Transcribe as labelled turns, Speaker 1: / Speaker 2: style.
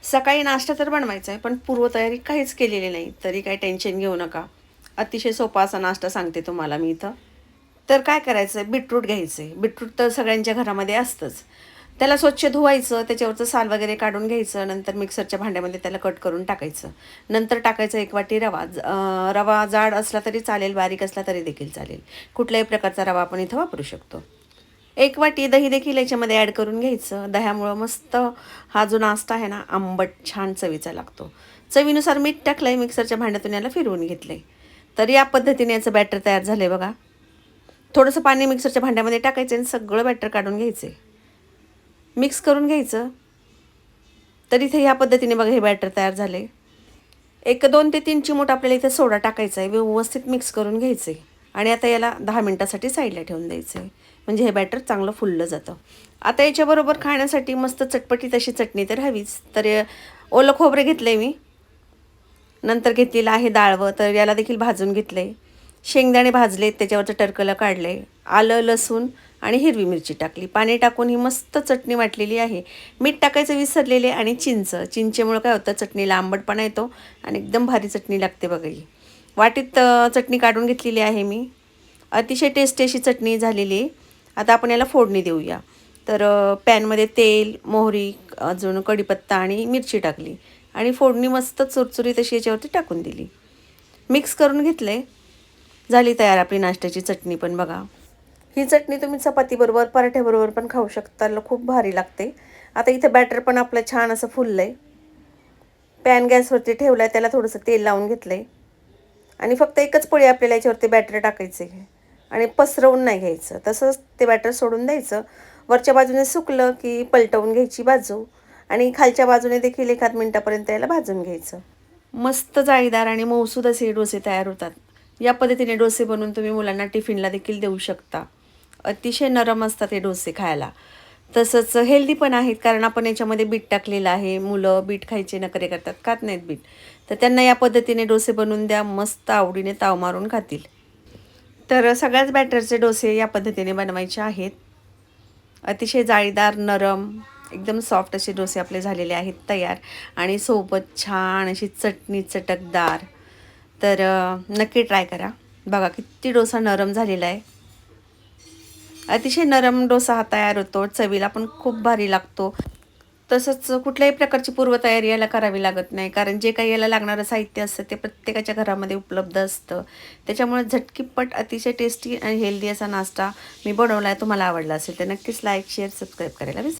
Speaker 1: सकाळी नाश्ता तर बनवायचा आहे, पण पूर्वतयारी काहीच केलेली नाही. तरी काही टेन्शन घेऊ नका. अतिशय सोपा असा नाश्ता सांगते तुम्हाला मी इथं. तर काय करायचं आहे, बीटरूट घ्यायचं आहे. बीटरूट तर सगळ्यांच्या घरामध्ये असतंच. त्याला स्वच्छ धुवायचं, त्याच्यावरचं साल वगैरे काढून घ्यायचं. नंतर मिक्सरच्या भांड्यामध्ये त्याला कट करून टाकायचं. नंतर टाकायचं 1 वाटी रवा. रवा जाड असला तरी चालेल, बारीक असला तरी देखील चालेल. कुठल्याही प्रकारचा रवा आपण इथं वापरू शकतो. 1 वाटी दही देखील याच्यामध्ये ॲड करून घ्यायचं. दह्यामुळं मस्त हा जो नाश्ता आहे ना, आंबट छान चवीचा लागतो. चवीनुसार मीठ टाकलं आहे, मिक्सरच्या भांड्यातून याला फिरवून घेतलं आहे. तर या पद्धतीने याचं बॅटर तयार झालं आहे बघा. थोडंसं पाणी मिक्सरच्या भांड्यामध्ये टाकायचं आणि सगळं बॅटर काढून घ्यायचं आहे. मिक्स करून घ्यायचं. तर इथे ह्या पद्धतीने बघा हे बॅटर तयार झालं आहे. एक 2 ते 3 चिमूट आपल्याला इथे सोडा टाकायचा आहे. व्यवस्थित मिक्स करून घ्यायचं आहे. आणि आता याला 10 मिनिटासाठी साईडला ठेवून द्यायचं आहे. म्हणजे हे बॅटर चांगलं फुललं जातं. आता याच्याबरोबर खाण्यासाठी मस्त चटपटीत अशी चटणी तर हवीच. तर ओलं खोबरं घेतलं आहे मी. नंतर घेतलेलं आहे डाळवं, तर याला देखील भाजून घेतलं आहे. शेंगदाणे भाजलेत, त्याच्यावरचं टरकलं काढलं आहे. आलं, लसूण आणि हिरवी मिरची टाकली. पाणी टाकून ही मस्त चटणी वाटलेली आहे. मीठ टाकायचं विसरलेले आणि चिंच. चिंचेमुळं काय होतं, चटणीला आंबटपणा येतो आणि एकदम भारी चटणी लागते बघा ही. वाटीत चटणी काढून घेतलेली आहे मी. अतिशय टेस्टी अशी चटणी झालेली आहे. आता आपण याला फोडणी देऊया. तर पॅनमध्ये तेल, मोहरी, अजून कढीपत्ता आणि मिरची टाकली आणि फोडणी मस्त चुरचुरीत अशी याच्यावरती टाकून दिली. मिक्स करून घेतले. झाली तयार आपली नाश्त्याची चटणी पण बघा. ही चटणी तुम्ही चपातीबरोबर, पराठ्याबरोबर पण खाऊ शकता. खूप भारी लागते. आता इथं बॅटर पण आपलं छान असं फुललं आहे. पॅन गॅसवरती ठेवला आहे, त्याला थोडंसं तेल लावून घेतलं आहे आणि फक्त एकच पोळी आपल्याला याच्यावरती बॅटर टाकायचं आहे आणि पसरवून नाही घ्यायचं. तसंच ते बॅटर सोडून द्यायचं. वरच्या बाजूने सुकलं की पलटवून घ्यायची बाजू आणि खालच्या बाजूने देखील 1 मिनिटापर्यंत याला भाजून घ्यायचं. मस्त जाळीदार आणि मऊसूद असे डोसे तयार होतात. या पद्धतीने डोसे बनवून तुम्ही मुलांना टिफिनला देखील देऊ शकता. अतिशय नरम असतात हे डोसे खायला. तसंच हेल्दी पण आहेत, कारण आपण याच्यामध्ये बीट टाकलेलं आहे. मुलं बीट खायचे नखरे करतात, खात नाहीत बीट. तर त्यांना या पद्धतीने डोसे बनवून द्या, मस्त आवडीने ताव मारून खातील. तर सगळ्याच बॅटरचे डोसे या पद्धतीने बनवायचे आहेत. अतिशय जाळीदार, नरम, एकदम सॉफ्ट असे डोसे आपले झालेले आहेत तयार आणि सोबत छान अशी चटणी चटकदार. तर नक्की ट्राय करा. बघा किती डोसा नरम झालेला आहे. अतिशय नरम डोसा हा तयार होतो. चवीला पण खूप भारी लागतो. तसंच कुठल्याही प्रकारची पूर्वतयारी याला करावी लागत नाही, कारण जे काही याला लागणारं साहित्य असतं ते प्रत्येकाच्या घरामध्ये उपलब्ध असतं. त्याच्यामुळे झटकीपट अतिशय टेस्टी आणि हेल्दी असा नाश्ता मी बनवला आहे. तुम्हाला आवडला असेल तर नक्कीच लाईक, शेअर, सबस्क्राईब करायला विसरू